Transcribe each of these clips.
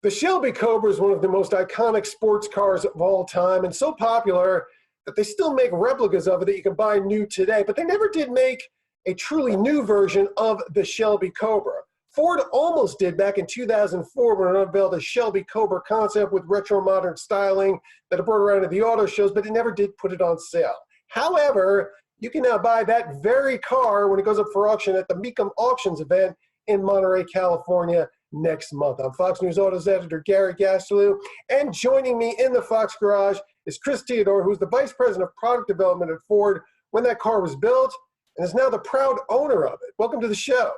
The Shelby Cobra is one of the most iconic sports cars of all time and so popular that they still make replicas of it that you can buy new today. But they never did make a truly new version of the Shelby Cobra. Ford almost did back in 2004 when it unveiled the Shelby Cobra Concept with retro modern styling that it brought around to the auto shows, but it never did put it on sale. However, you can now buy that very car when it goes up for auction at the Mecum Auctions event in Monterey, California next month. I'm Fox News Autos editor Gary Gastilew, and joining me in the Fox Garage is Chris Theodore, who's the Vice President of Product Development at Ford when that car was built and is now the proud owner of it. Welcome to the show.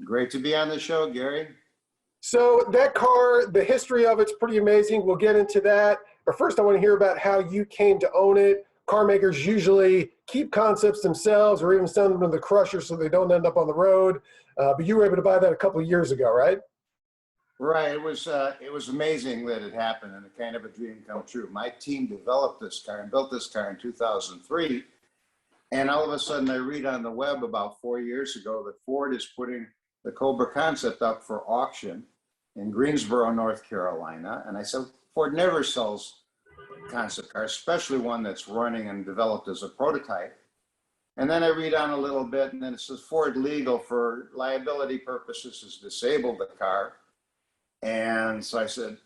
Great to be on the show, Gary. So that car, the history of it's pretty amazing. We'll get into that. But first, I want to hear about how you came to own it. Car makers usually keep concepts themselves or even send them to the crusher so they don't end up on the road. But you were able to buy that a couple of years ago, right? Right. It was amazing that it happened and a kind of a dream come true. My team developed this car and built this car in 2003. And all of a sudden I read on the web about 4 years ago that Ford is putting the Cobra Concept up for auction in Greensboro, North Carolina. And I said, Ford never sells concept cars, especially one that's running and developed as a prototype. And then I read on a little bit, and then it says Ford legal for liability purposes has disabled the car. And so I said,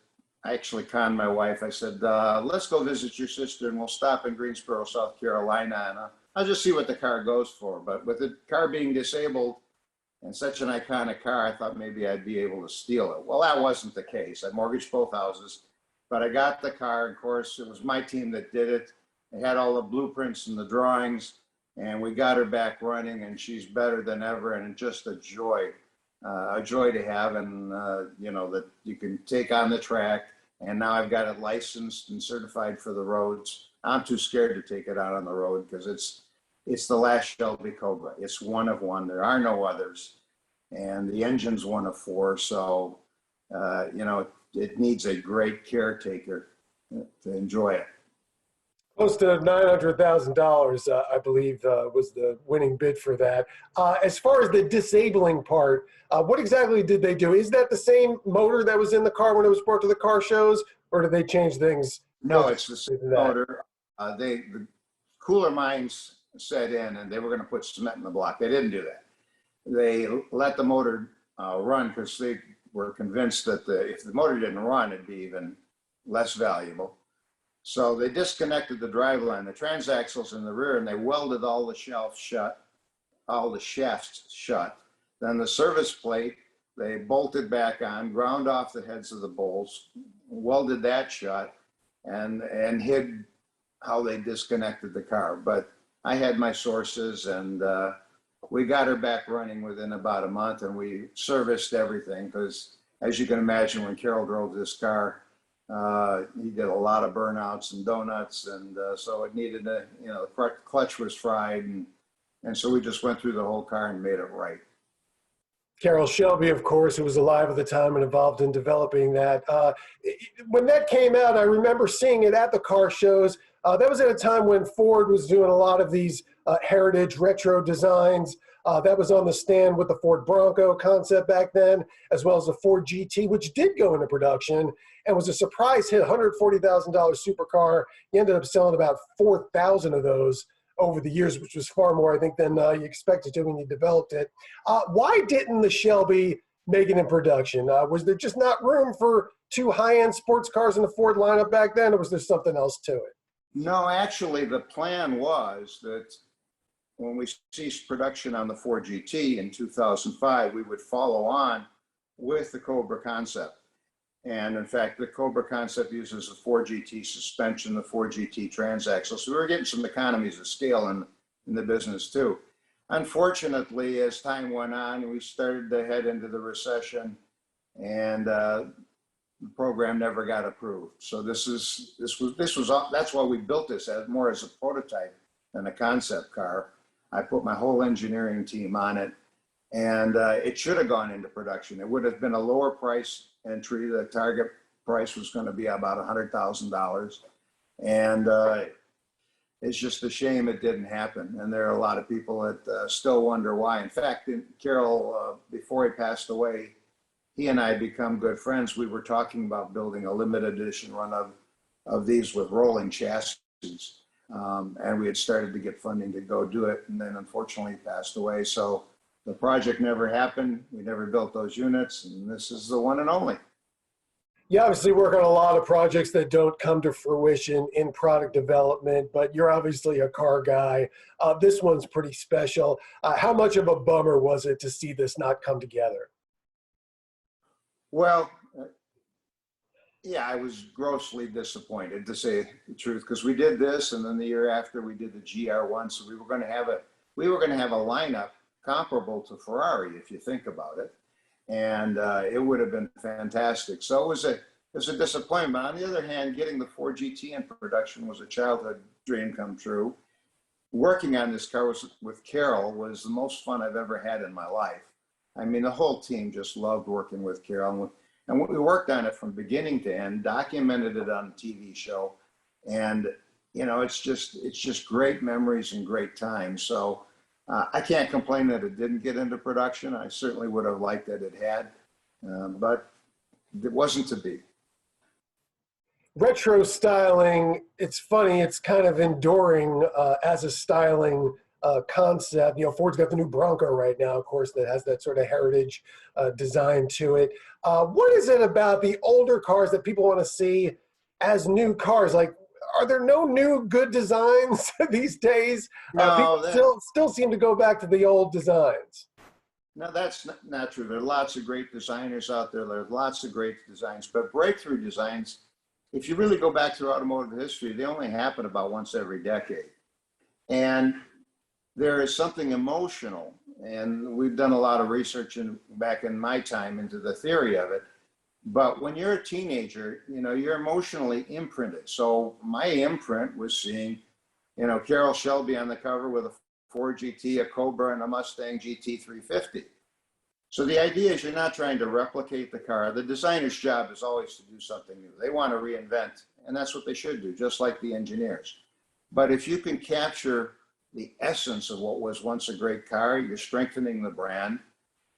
I actually conned my wife. I said, let's go visit your sister and we'll stop in Greensboro, South Carolina, and I'll just see what the car goes for. But with the car being disabled and such an iconic car, I thought maybe I'd be able to steal it. Well, that wasn't the case. I mortgaged both houses, but I got the car. Of course, it was my team that did it. They had all the blueprints and the drawings, and we got her back running, and she's better than ever, and just a joy to have, and you know, that you can take on the track. And now I've got it licensed and certified for the roads. I'm too scared to take it out on the road because it's the last Shelby Cobra. It's one of one. There are no others, and the engine's one of four. So you know, it needs a great caretaker to enjoy it. Close to $900,000, I believe, was the winning bid for that. As far as the disabling part, what exactly did they do? Is that the same motor that was in the car when it was brought to the car shows, or did they change things? No, it's the same motor. The cooler minds set in, and they were going to put cement in the block. They didn't do that. They let the motor run because they were convinced that if the motor didn't run, it'd be even less valuable. So they disconnected the driveline, the transaxles in the rear, and they welded all the shafts shut. Then the service plate, they bolted back on, ground off the heads of the bolts, welded that shut, and hid how they disconnected the car. But I had my sources, and we got her back running within about a month, and we serviced everything because, as you can imagine, when Carol drove this car, he did a lot of burnouts and donuts, and so it needed the clutch was fried, and so we just went through the whole car and made it right. Carol Shelby, of course, who was alive at the time and involved in developing that. When that came out, I remember seeing it at the car shows. That was at a time when Ford was doing a lot of these heritage retro designs. That was on the stand with the Ford Bronco concept back then, as well as the Ford GT, which did go into production and was a surprise hit, $140,000 supercar. You ended up selling about 4,000 of those over the years, which was far more, I think, than you expected to when you developed it. Why didn't the Shelby make it in production? Was there just not room for two high-end sports cars in the Ford lineup back then, or was there something else to it? No, actually, the plan was that when we ceased production on the Ford GT in 2005, we would follow on with the Cobra Concept. And in fact, the Cobra Concept uses the Ford GT suspension, the Ford GT transaxle. So we were getting some economies of scale in the business too. Unfortunately, as time went on, we started to head into the recession, and the program never got approved. So that's why we built this more as a prototype than a concept car. I put my whole engineering team on it, and it should have gone into production. It would have been a lower price entry. The target price was going to be about $100,000, and it's just a shame it didn't happen. And there are a lot of people that still wonder why. In fact, Carol, before he passed away, he and I become good friends. We were talking about building a limited edition run of these with rolling chassis. And we had started to get funding to go do it, and then unfortunately he passed away. So the project never happened. We never built those units, and this is the one and only. You obviously work on a lot of projects that don't come to fruition in product development, but you're obviously a car guy. This one's pretty special. How much of a bummer was it to see this not come together? Well, yeah, I was grossly disappointed, to say the truth, because we did this, and then the year after we did the GR1. So we were going to have a lineup comparable to Ferrari, if you think about it, and it would have been fantastic. So it was a disappointment. On the other hand, getting the Ford GT in production was a childhood dream come true. Working on this car with Carol was the most fun I've ever had in my life. I mean, the whole team just loved working with Carol. And we worked on it from beginning to end, documented it on a TV show. And, you know, it's just great memories and great times. So I can't complain that it didn't get into production. I certainly would have liked that it had, but it wasn't to be. Retro styling, it's funny, it's kind of enduring as a styling concept. You know, Ford's got the new Bronco right now, of course, that has that sort of heritage design to it. What is it about the older cars that people want to see as new cars? Like, are there no new good designs these days? No, People still seem to go back to the old designs. no, that's not true. There are lots of great designers out there. There are lots of great designs, but breakthrough designs, if you really go back through automotive history, they only happen about once every decade. And there is something emotional, and we've done a lot of research back in my time into the theory of it. But when you're a teenager, you know, you're emotionally imprinted. So my imprint was seeing, you know, Carroll Shelby on the cover with a Ford GT, a Cobra, and a Mustang GT 350. So the idea is you're not trying to replicate the car. The designer's job is always to do something new. They want to reinvent, and that's what they should do, just like the engineers. But if you can capture the essence of what was once a great car, you're strengthening the brand,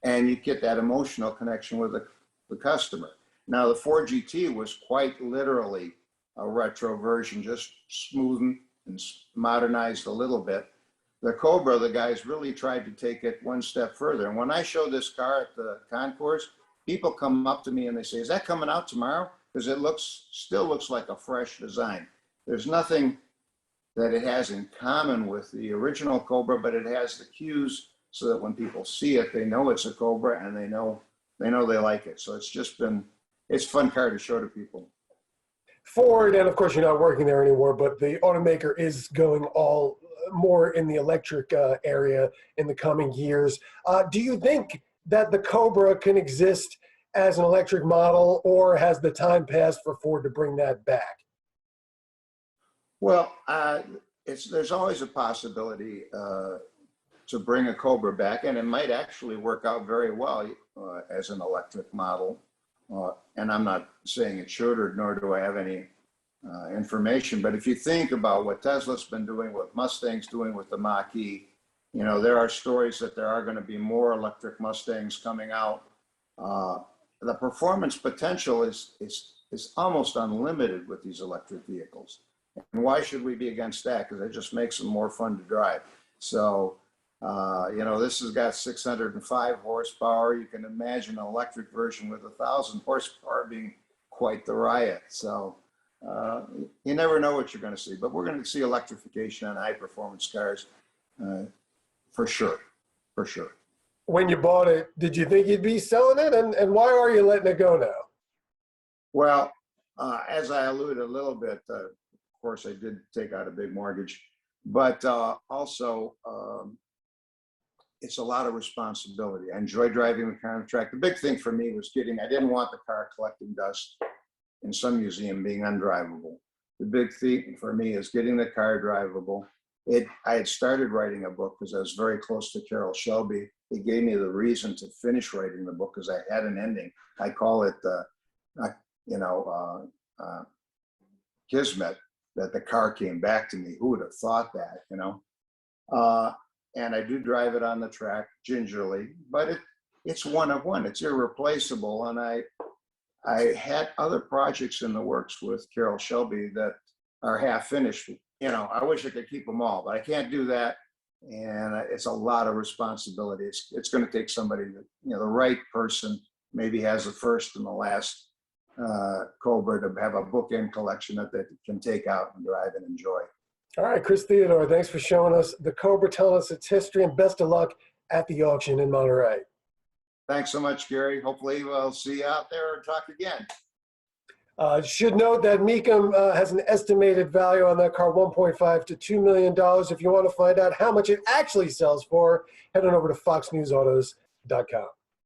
and you get that emotional connection with the customer. Now, the Ford GT was quite literally a retro version, just smoothened and modernized a little bit. The Cobra, the guys really tried to take it one step further. And when I show this car at the concours, people come up to me and they say, "Is that coming out tomorrow?" Because it still looks like a fresh design. There's nothing that it has in common with the original Cobra, but it has the cues so that when people see it, they know it's a Cobra, and they know they like it. So it's a fun car to show to people. Ford, and of course you're not working there anymore, but the automaker is going all more in the electric area in the coming years. Do you think that the Cobra can exist as an electric model, or has the time passed for Ford to bring that back? Well, there's always a possibility to bring a Cobra back, and it might actually work out very well as an electric model. And I'm not saying it should, or nor do I have any information. But if you think about what Tesla's been doing, what Mustang's doing with the Mach-E, you know, there are stories that there are going to be more electric Mustangs coming out. The performance potential is almost unlimited with these electric vehicles. And why should we be against that? Because it just makes them more fun to drive. So, you know, this has got 605 horsepower. You can imagine an electric version with 1,000 horsepower being quite the riot. So you never know what you're going to see. But we're going to see electrification on high-performance cars for sure, for sure. When you bought it, did you think you'd be selling it? And why are you letting it go now? Well, as I alluded a little bit, of course, I did take out a big mortgage, but also it's a lot of responsibility. I enjoy driving the car on the track. The big thing for me was I didn't want the car collecting dust in some museum being undrivable. The big thing for me is getting the car drivable. I had started writing a book because I was very close to Carroll Shelby. It gave me the reason to finish writing the book because I had an ending. I call it, kismet, that the car came back to me. Who would have thought that, you know? And I do drive it on the track gingerly, but it's one of one. It's irreplaceable. And I had other projects in the works with Carroll Shelby that are half finished. You know, I wish I could keep them all, but I can't do that. And it's a lot of responsibility. It's going to take somebody that, you know, the right person maybe has the first and the last Cobra to have a bookend collection that they can take out and drive and enjoy. All right, Chris Theodore, thanks for showing us the Cobra, telling us its history, and best of luck at the auction in Monterey. Thanks so much, Gary. Hopefully we'll see you out there and talk again. Should note that Mecum has an estimated value on that car, $1.5 to $2 million. If you want to find out how much it actually sells for, head on over to foxnewsautos.com.